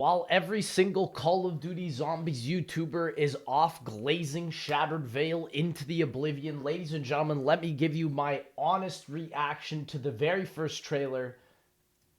While every single Call of Duty Zombies YouTuber is off glazing Shattered Veil into the oblivion, ladies and gentlemen, let me give you my honest reaction to the very first trailer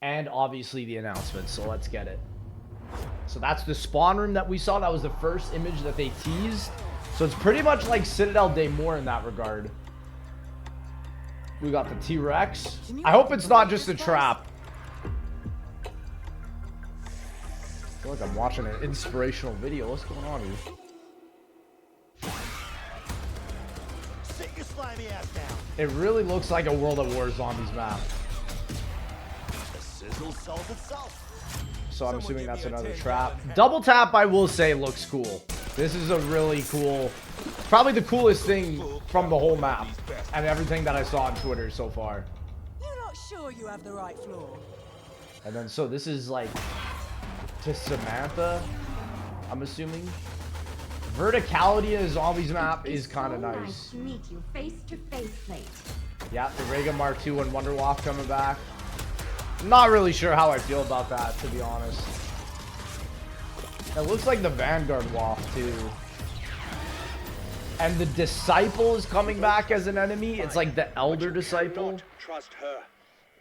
and obviously the announcement. So let's get it. So that's the spawn room that we saw. That was the first image that they teased. So it's pretty much like Citadel Day more in that regard. We got the T-Rex. I hope it's not just a trap. I feel like I'm watching an inspirational video. What's going on here? Sit your slimy ass down. It really looks like a World of War Zombies map. The sizzle sells itself. So I'm assuming that's another trap. Double tap, I will say, looks cool. This is a really cool, probably the coolest thing from the whole map and everything that I saw on Twitter so far. You're not sure you have the right floor. And then, so this is like to Samantha, I'm assuming. Verticality in a Zombies map is kind of nice. To meet you face to face, mate. Yeah, the Rega Mark II and Wonderwalk coming back. Not really sure how I feel about that, to be honest. It looks like the Vanguard Waft, too. And the Disciple is coming back as an enemy. It's like the Elder Disciple. Trust her.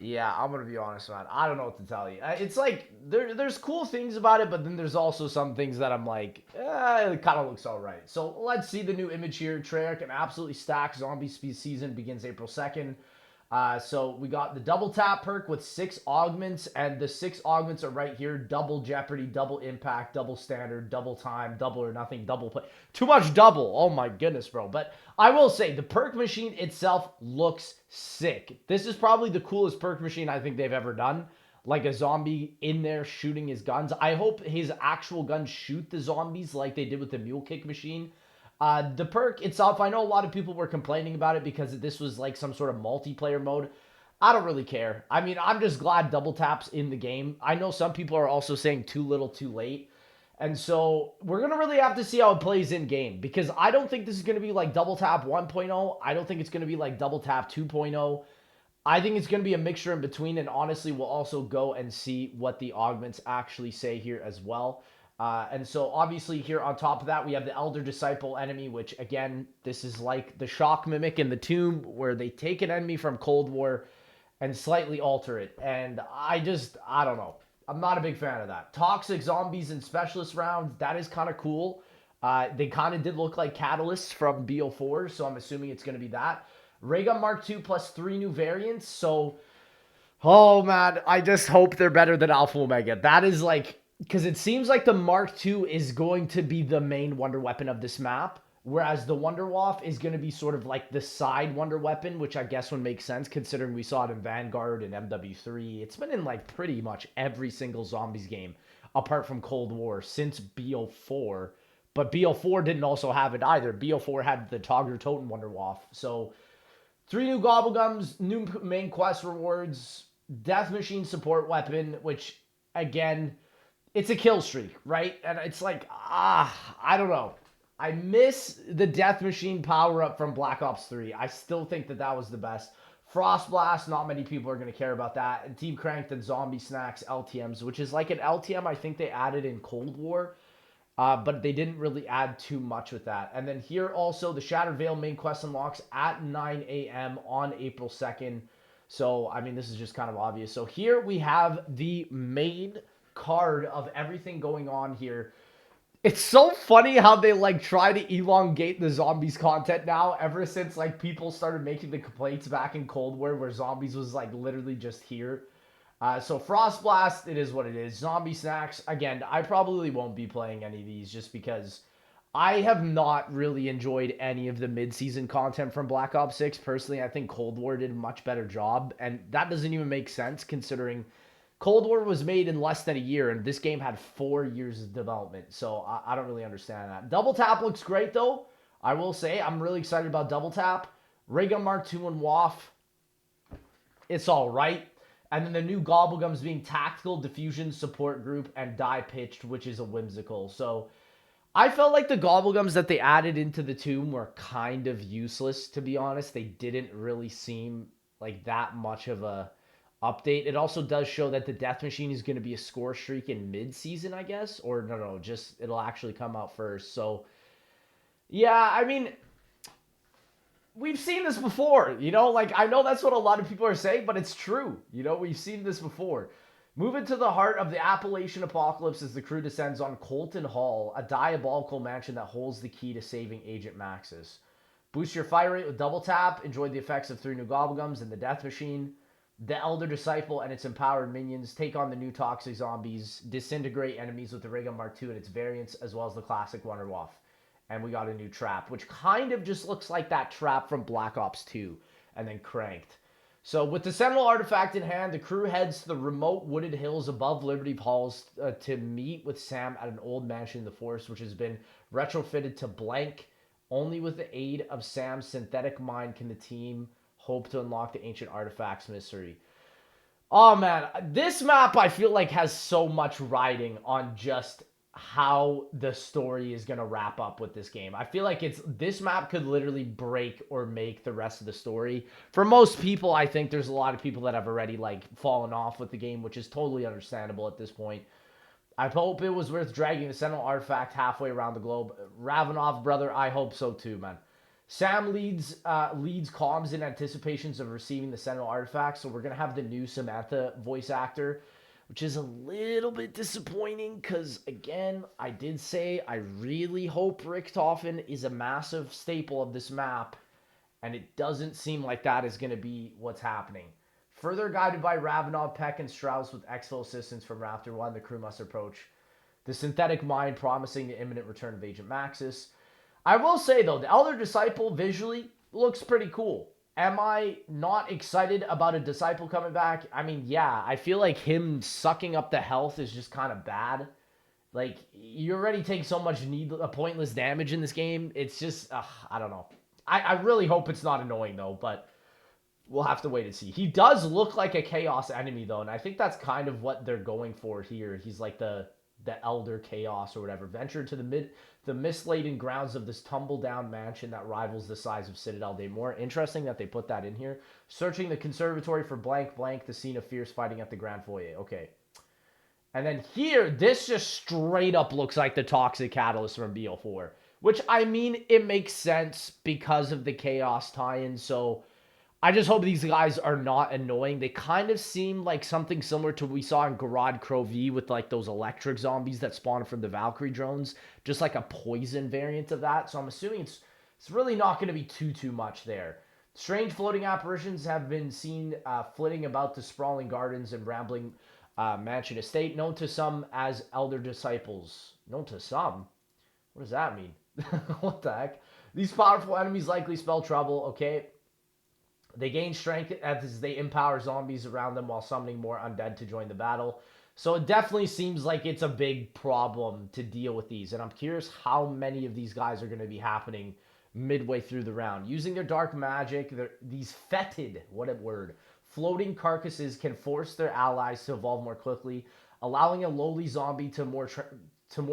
Yeah, I'm gonna be honest, man. I don't know what to tell you. It's like, there's cool things about it, but then there's also some things that I'm like, it kind of looks alright. So let's see the new image here. Treyarch, an absolutely stacked zombie season begins April 2nd. So we got the double tap perk with 6 augments, and the 6 augments are right here. Double jeopardy, double impact, double standard, double time, double or nothing, double play. Too much double. Oh my goodness, bro. But I will say the perk machine itself looks sick. This is probably the coolest perk machine I think they've ever done. Like a zombie in there shooting his guns. I hope his actual guns shoot the zombies like they did with the mule kick machine. The perk itself, I know a lot of people were complaining about it because this was like some sort of multiplayer mode. I don't really care. I mean, I'm just glad double tap's in the game. I know some people are also saying too little, too late. And so we're going to really have to see how it plays in game because I don't think this is going to be like double tap 1.0. I don't think it's going to be like double tap 2.0. I think it's going to be a mixture in between, and honestly, we'll also go and see what the augments actually say here as well. And so obviously here on top of that, we have the Elder Disciple enemy, which again, this is like the Shock Mimic in the Tomb, where they take an enemy from Cold War and slightly alter it. And I don't know. I'm not a big fan of that. Toxic Zombies and Specialist rounds, that is kind of cool. They kind of did look like catalysts from BO4, so I'm assuming it's going to be that. Ray Gun Mark II plus 3 new variants, so oh man, I just hope they're better than Alpha Omega. That is like, because it seems like the Mark II is going to be the main wonder weapon of this map, whereas the Wonderwaff is going to be sort of like the side wonder weapon, which I guess would make sense considering we saw it in Vanguard and MW3. It's been in like pretty much every single Zombies game, apart from Cold War, since BO4. But BO4 didn't also have it either. BO4 had the Togger Totem Wonderwaff. So 3 new Gobblegums, new main quest rewards, Death Machine support weapon, which, again, it's a kill streak, right? And it's like, I don't know. I miss the Death Machine power-up from Black Ops 3. I still think that that was the best. Frost Blast, not many people are going to care about that. And Team Cranked and Zombie Snacks LTMs, which is like an LTM I think they added in Cold War. But they didn't really add too much with that. And then here also, the Shattered Veil main quest unlocks at 9 a.m. on April 2nd. So, I mean, this is just kind of obvious. So here we have the main card of everything going on here. It's so funny how they like try to elongate the Zombies content now ever since like people started making the complaints back in Cold War where Zombies was like literally just here. So Frost Blast, it is what it is. Zombie Snacks, again, I probably won't be playing any of these just because I have not really enjoyed any of the mid-season content from Black Ops 6. Personally, I think Cold War did a much better job, and that doesn't even make sense considering Cold War was made in less than a year, and this game had 4 years of development, so I don't really understand that. Double Tap looks great, though. I will say, I'm really excited about Double Tap. Ray Gun Mark II and WAF, it's all right. And then the new Gobblegums being Tactical Diffusion Support Group and Die Pitched, which is a whimsical. So I felt like the Gobblegums that they added into the Tomb were kind of useless, to be honest. They didn't really seem like that much of a update. It also does show that the Death Machine is going to be a score streak in mid-season, I guess. Or no, just it'll actually come out first. So, yeah, I mean, we've seen this before, you know? Like, I know that's what a lot of people are saying, but it's true. You know, we've seen this before. Moving to the heart of the Appalachian apocalypse as the crew descends on Colton Hall, a diabolical mansion that holds the key to saving Agent Maxis. Boost your fire rate with double tap. Enjoy the effects of 3 new Gobblegums and the Death Machine. The Elder Disciple and its empowered minions take on the new toxic zombies, disintegrate enemies with the Ray Gun Mark II and its variants, as well as the classic Wonder Waff. And we got a new trap, which kind of just looks like that trap from Black Ops 2, and then cranked. So with the Sentinel artifact in hand, the crew heads to the remote wooded hills above Liberty Falls to meet with Sam at an old mansion in the forest, which has been retrofitted to blank. Only with the aid of Sam's synthetic mind can the team hope to unlock the ancient artifacts mystery. Oh man, this map I feel like has so much riding on just how the story is going to wrap up with this game. I feel like this map could literally break or make the rest of the story. For most people, I think there's a lot of people that have already like fallen off with the game, which is totally understandable at this point. I hope it was worth dragging the Sentinel artifact halfway around the globe. Ravenov, brother, I hope so too, man. Sam leads comms in anticipations of receiving the Sentinel artifact, so we're going to have the new Samantha voice actor, which is a little bit disappointing because, again, I did say I really hope Richtofen is a massive staple of this map, and it doesn't seem like that is going to be what's happening. Further guided by Ravenov, Peck, and Strauss with exfil assistance from Raptor 1, the crew must approach the synthetic mind, promising the imminent return of Agent Maxis. I will say, though, the Elder Disciple visually looks pretty cool. Am I not excited about a Disciple coming back? I mean, yeah, I feel like him sucking up the health is just kind of bad. Like, you already take so much pointless damage in this game. It's just, I don't know. I really hope it's not annoying, though, but we'll have to wait and see. He does look like a Chaos enemy, though, and I think that's kind of what they're going for here. He's like the Elder Chaos or whatever. Venture to the mist-laden grounds of this tumble-down mansion that rivals the size of Citadel Daymore. Interesting that they put that in here. Searching the conservatory for blank, the scene of fierce fighting at the Grand Foyer. Okay. And then here, this just straight up looks like the Toxic Catalyst from BO4. Which, I mean, it makes sense because of the Chaos tie-in, so I just hope these guys are not annoying. They kind of seem like something similar to what we saw in Garad Crow V with like those electric zombies that spawn from the Valkyrie drones. Just like a poison variant of that. So I'm assuming it's really not going to be too much there. Strange floating apparitions have been seen flitting about the sprawling gardens and rambling mansion estate, known to some as Elder Disciples. Known to some? What does that mean? What the heck? These powerful enemies likely spell trouble, okay? They gain strength as they empower zombies around them while summoning more undead to join the battle. So it definitely seems like it's a big problem to deal with these. And I'm curious how many of these guys are going to be happening midway through the round. Using their dark magic, these fetid, what a word, floating carcasses can force their allies to evolve more quickly, allowing a lowly zombie to more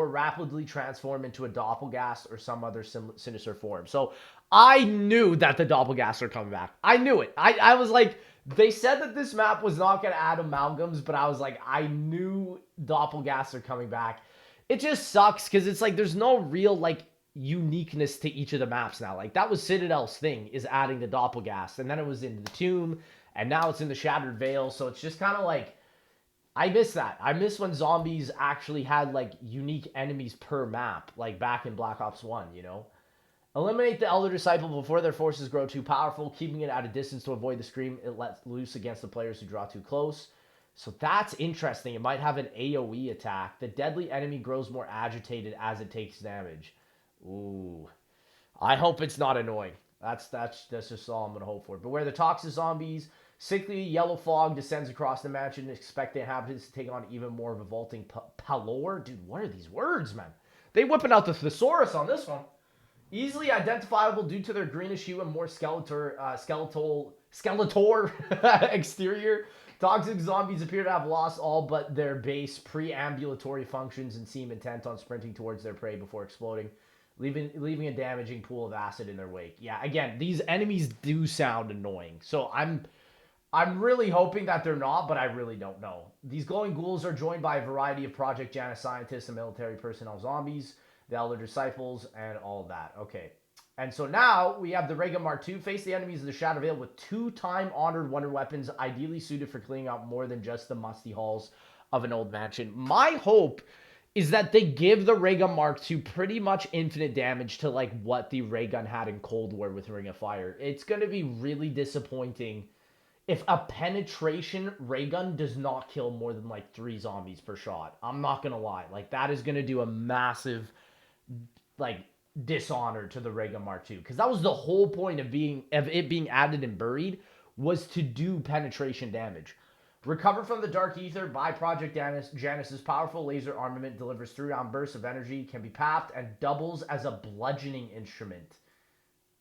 rapidly transform into a doppelgast or some other sinister form. So I knew that the doppelgasts are coming back. I knew it. I was like, they said that this map was not going to add amalgams, but I was like, I knew doppelgasts are coming back. It just sucks because it's like there's no real like uniqueness to each of the maps now. Like that was Citadel's thing, is adding the doppelgast, and then it was in the Tomb, and now it's in the Shattered Veil. So it's just kind of like, I miss that. I miss when zombies actually had like unique enemies per map, like back in Black Ops 1, you know? Eliminate the Elder Disciple before their forces grow too powerful, keeping it at a distance to avoid the scream it lets loose against the players who draw too close. So that's interesting. It might have an AoE attack. The deadly enemy grows more agitated as it takes damage. Ooh. I hope it's not annoying. That's just all I'm going to hope for. Beware the toxic zombies. Sickly yellow fog descends across the mansion. Expect the inhabitants to take on even more revolting pallor. Dude, what are these words, man? They whipping out the thesaurus on this one. Easily identifiable due to their greenish hue and more skeletor exterior. Toxic zombies appear to have lost all but their base preambulatory functions and seem intent on sprinting towards their prey before exploding, leaving a damaging pool of acid in their wake. Yeah, again, these enemies do sound annoying. So I'm I'm really hoping that they're not, but I really don't know. These glowing ghouls are joined by a variety of Project Janus scientists and military personnel zombies, the Elder Disciples, and all of that. Okay. And so now we have the Raygun Mark II. Face the enemies of the Shadow Veil with 2-time honored wonder weapons, ideally suited for cleaning out more than just the musty halls of an old mansion. My hope is that they give the Raygun Mark II pretty much infinite damage to like what the Raygun had in Cold War with Ring of Fire. It's going to be really disappointing if a penetration ray gun does not kill more than like 3 zombies per shot. I'm not gonna lie, like that is gonna do a massive like dishonor to the ray gun Mark II, because that was the whole point of it being added and buried, was to do penetration damage. Recover from the Dark Ether by Project Janus. Janus's powerful laser armament delivers 3-round bursts of energy, can be papped, and doubles as a bludgeoning instrument.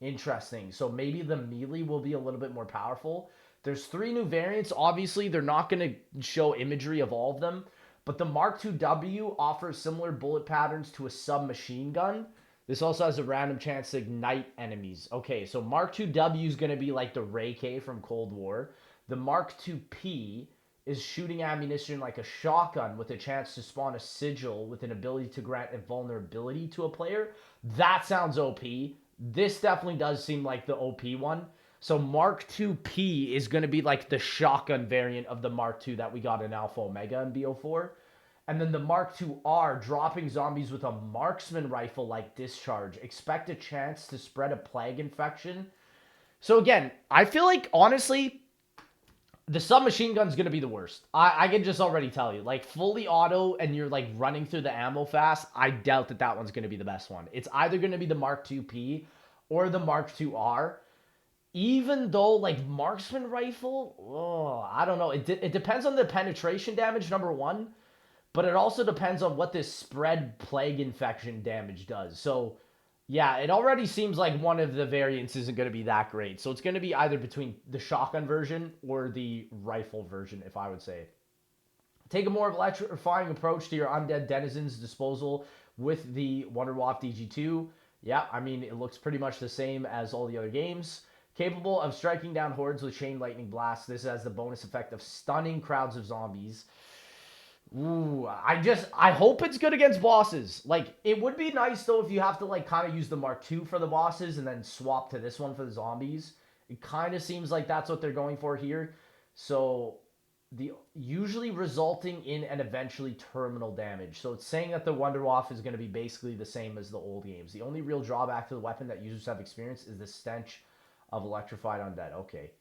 Interesting. So maybe the melee will be a little bit more powerful. There's 3 new variants. Obviously, they're not going to show imagery of all of them, but the Mark II-W offers similar bullet patterns to a submachine gun. This also has a random chance to ignite enemies. Okay, so Mark II-W is going to be like the Ray K from Cold War. The Mark II-P is shooting ammunition like a shotgun with a chance to spawn a sigil with an ability to grant a vulnerability to a player. That sounds OP. This definitely does seem like the OP one. So Mark II-P is going to be like the shotgun variant of the Mark II that we got in Alpha Omega and BO4. And then the Mark II-R, dropping zombies with a marksman rifle-like discharge. Expect a chance to spread a plague infection. So again, I feel like, honestly, the submachine gun's going to be the worst. I can just already tell you. Like, fully auto and you're, like, running through the ammo fast, I doubt that that one's going to be the best one. It's either going to be the Mark II-P or the Mark II-R. Even though, like, marksman rifle, oh, I don't know. It depends on the penetration damage, number one. But it also depends on what this spread plague infection damage does. So, yeah, it already seems like one of the variants isn't going to be that great. So it's going to be either between the shotgun version or the rifle version, if I would say. Take a more electrifying approach to your undead denizens' disposal with the Wonderwaff DG2. Yeah, I mean, it looks pretty much the same as all the other games. Capable of striking down hordes with chain lightning blasts. This has the bonus effect of stunning crowds of zombies. Ooh, I hope it's good against bosses. Like, it would be nice, though, if you have to, like, kind of use the Mark II for the bosses and then swap to this one for the zombies. It kind of seems like that's what they're going for here. So, usually resulting in and eventually terminal damage. So, it's saying that the Wonderwaff is going to be basically the same as the old games. The only real drawback to the weapon that users have experienced is the stench of electrified undead. Okay.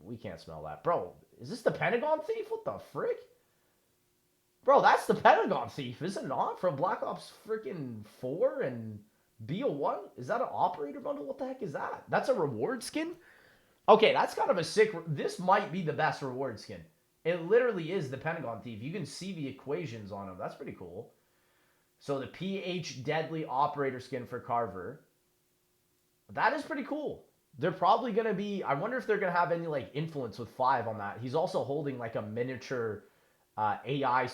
We can't smell that. Bro, is this the Pentagon Thief? What the frick? Bro, that's the Pentagon Thief, is it not? From Black Ops freaking 4 and BO1? Is that an operator bundle? What the heck is that? That's a reward skin? Okay, that's kind of a sick... This might be the best reward skin. It literally is the Pentagon Thief. You can see the equations on him. That's pretty cool. So the PH Deadly Operator skin for Carver. That is pretty cool. They're probably going to be... I wonder if they're going to have any, like, influence with 5 on that. He's also holding, like, a miniature... AI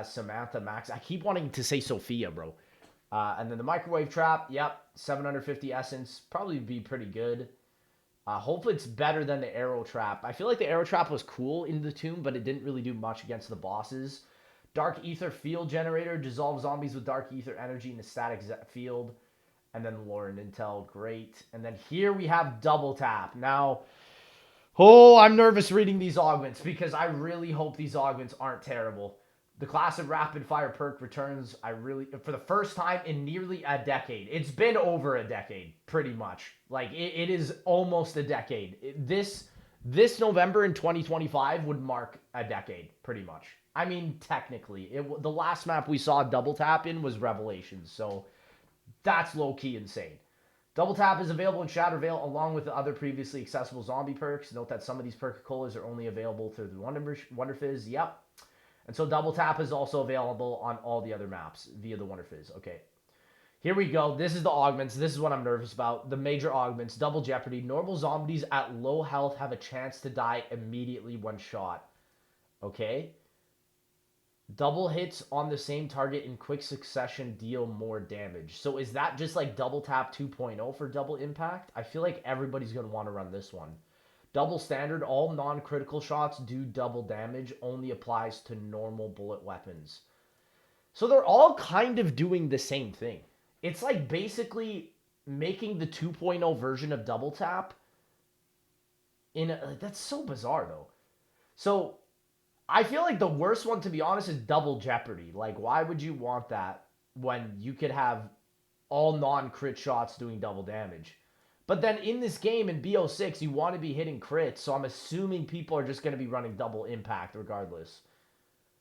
Samantha Max. I keep wanting to say Sophia, bro. And then the microwave trap. Yep, 750 essence. Probably be pretty good. Hopefully it's better than the arrow trap. I feel like the arrow trap was cool in the tomb, but it didn't really do much against the bosses. Dark Ether Field Generator. Dissolve zombies with Dark Ether energy in a static field. And then lore and intel. Great. And then here we have double tap. Now... Oh, I'm nervous reading these augments because I really hope these augments aren't terrible. The class of rapid fire perk returns for the first time in nearly a decade. It's been over a decade, pretty much. Like, it is almost a decade. This November in 2025 would mark a decade, pretty much. I mean, technically. The last map we saw double tap in was Revelations, so that's low-key insane. Double Tap is available in Shadow Veil along with the other previously accessible zombie perks. Note that some of these perk-colas are only available through the Wonder Fizz. Yep. And so Double Tap is also available on all the other maps via the Wonder Fizz. Okay. Here we go. This is the augments. This is what I'm nervous about. The major augments. Double Jeopardy. Normal zombies at low health have a chance to die immediately when shot. Okay. Double hits on the same target in quick succession deal more damage. So is that just like Double Tap 2.0 for double impact? I feel like everybody's going to want to run this one. Double standard, all non-critical shots do double damage, only applies to normal bullet weapons. So they're all kind of doing the same thing. It's like basically making the 2.0 version of double tap that's so bizarre though. So I feel like the worst one, to be honest, is double jeopardy. Like, why would you want that when you could have all non-crit shots doing double damage? But then in this game, in BO6, you want to be hitting crits, so I'm assuming people are just going to be running double impact regardless.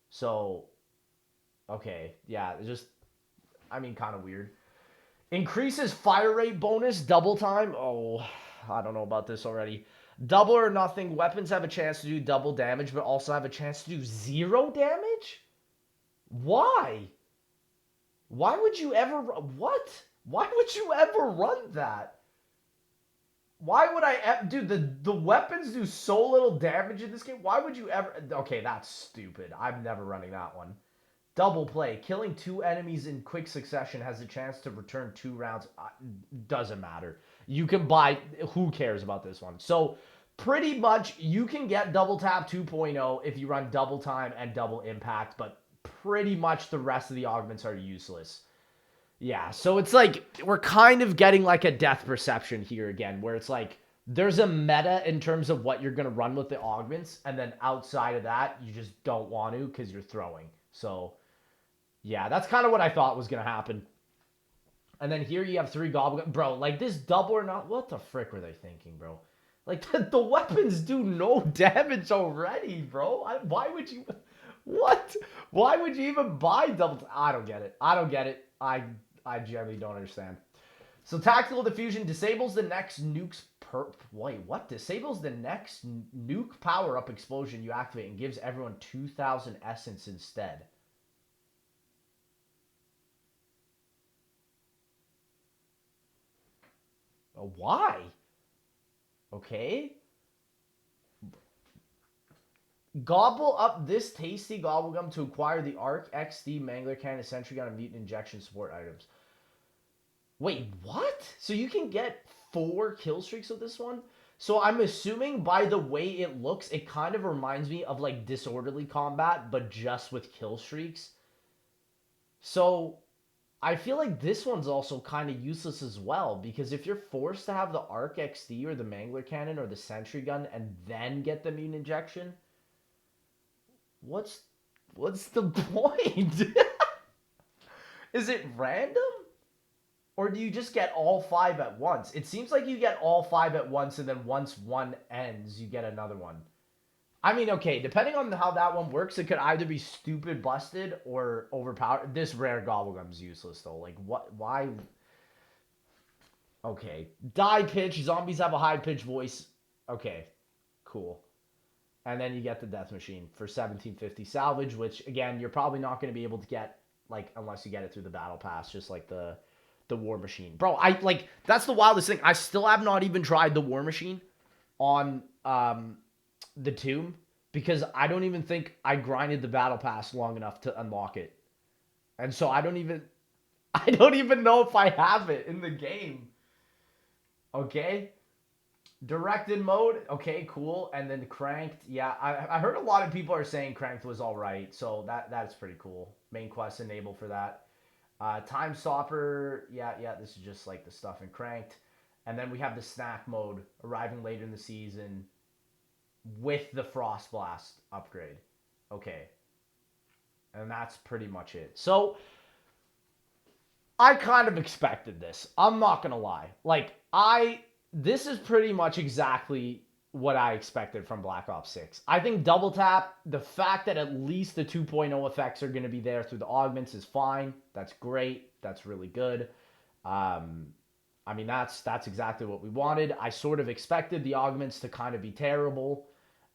So, okay, yeah, just, I mean, kind of weird. Increases fire rate bonus, double time. Oh, I don't know about this already. Double or nothing, weapons have a chance to do double damage, but also have a chance to do 0 damage? Why? Why would you ever... What? Why would you ever run that? Why would I... Dude, the weapons do so little damage in this game. Why would you ever... Okay, that's stupid. I'm never running that one. Double play. Killing 2 enemies in quick succession has a chance to return 2 rounds. Doesn't matter. You can buy... Who cares about this one? So, pretty much, you can get Double Tap 2.0 if you run Double Time and Double Impact, but pretty much the rest of the augments are useless. Yeah, so it's like, we're kind of getting like a death perception here again, where it's like, there's a meta in terms of what you're going to run with the augments, and then outside of that, you just don't want to because you're throwing. So, yeah, that's kind of what I thought was going to happen. And then here you have 3 Gobblegum. Bro, like this double or not, what the frick were they thinking, bro? Like, the weapons do no damage already, bro. Why would you... What? Why would you even buy double... I don't get it. I don't get it. I generally don't understand. So, Tactical Diffusion disables the next nuke's... Wait, what? Disables the next nuke power-up explosion you activate and gives everyone 2,000 essence instead. Why? Okay. Gobble up this tasty Gobblegum to acquire the Arc, XD, Mangler Cannon, Sentry Gun, and Mutant Injection support items. Wait, what? So you can get 4 kill streaks with this one? So I'm assuming by the way it looks, it kind of reminds me of like Disorderly Combat, but just with kill streaks. So I feel like this one's also kind of useless as well, because if you're forced to have the Arc XD or the Mangler Cannon or the Sentry Gun and then get the Mutant Injection, what's the point? Is it random? Or do you just get all 5 at once? It seems like you get all 5 at once, and then once one ends, you get another one. I mean, okay, depending on how that one works, it could either be stupid busted or overpowered. This rare Gobblegum's useless, though. Like, what? Why? Okay. Die pitch. Zombies have a high-pitched voice. Okay. Cool. And then you get the Death Machine for 1750 salvage, which, again, you're probably not going to be able to get, like, unless you get it through the Battle Pass, just like the War Machine. Bro, that's the wildest thing. I still have not even tried the War Machine on, the Tomb, because I don't even think I grinded the Battle Pass long enough to unlock it. And so I don't even know if I have it in the game. Okay. Directed mode. Okay, cool. And then Cranked. Yeah, I heard a lot of people are saying Cranked was all right. So that's pretty cool. Main quest enable for that. Time Stopper. Yeah, this is just like the stuff in Cranked. And then we have the snack mode arriving later in the season with the Frost Blast upgrade. Okay. And that's pretty much it. So, I kind of expected this. I'm not going to lie. Like, this is pretty much exactly what I expected from Black Ops 6. I think Double Tap, the fact that at least the 2.0 effects are going to be there through the augments is fine. That's great. That's really good. I mean, that's exactly what we wanted. I sort of expected the augments to kind of be terrible.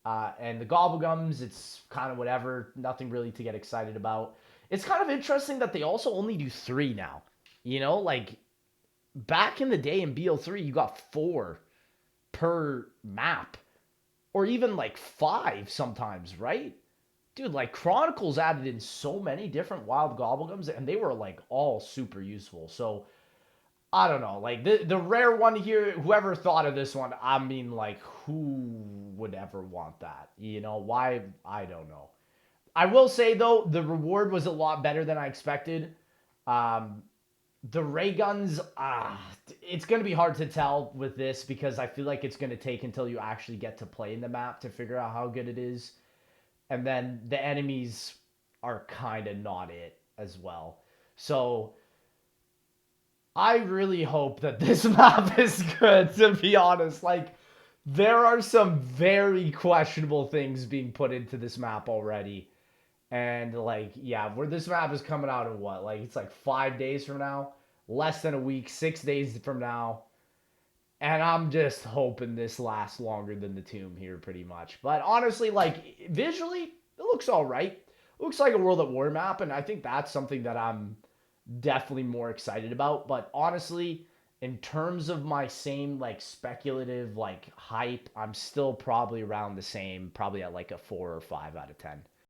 And the Gobblegums, it's kind of whatever. Nothing really to get excited about. It's kind of interesting that they also only do 3 now. You know, like, back in the day in BO3, you got 4 per map. Or even, like, 5 sometimes, right? Dude, like, Chronicles added in so many different wild Gobblegums, and they were, like, all super useful. So, I don't know. Like, the rare one here, whoever thought of this one, I mean, like, who would ever want that? You know, why? I don't know. I will say, though, the reward was a lot better than I expected. Um, the ray guns, it's going to be hard to tell with this because I feel like it's going to take until you actually get to play in the map to figure out how good it is. And then the enemies are kind of not it as well. So I really hope that this map is good, to be honest. Like, there are some very questionable things being put into this map already. And, like, yeah, where this map is coming out in what? Like, it's like 5 days from now? Less than a week, 6 days from now. And I'm just hoping this lasts longer than the tomb here, pretty much. But honestly, like, visually, it looks all right. It looks like a World at War map, and I think that's something that I'm definitely more excited about. But honestly, in terms of my same, like, speculative, like, hype, I'm still probably around the same, probably at, like, a 4 or 5 out of 10.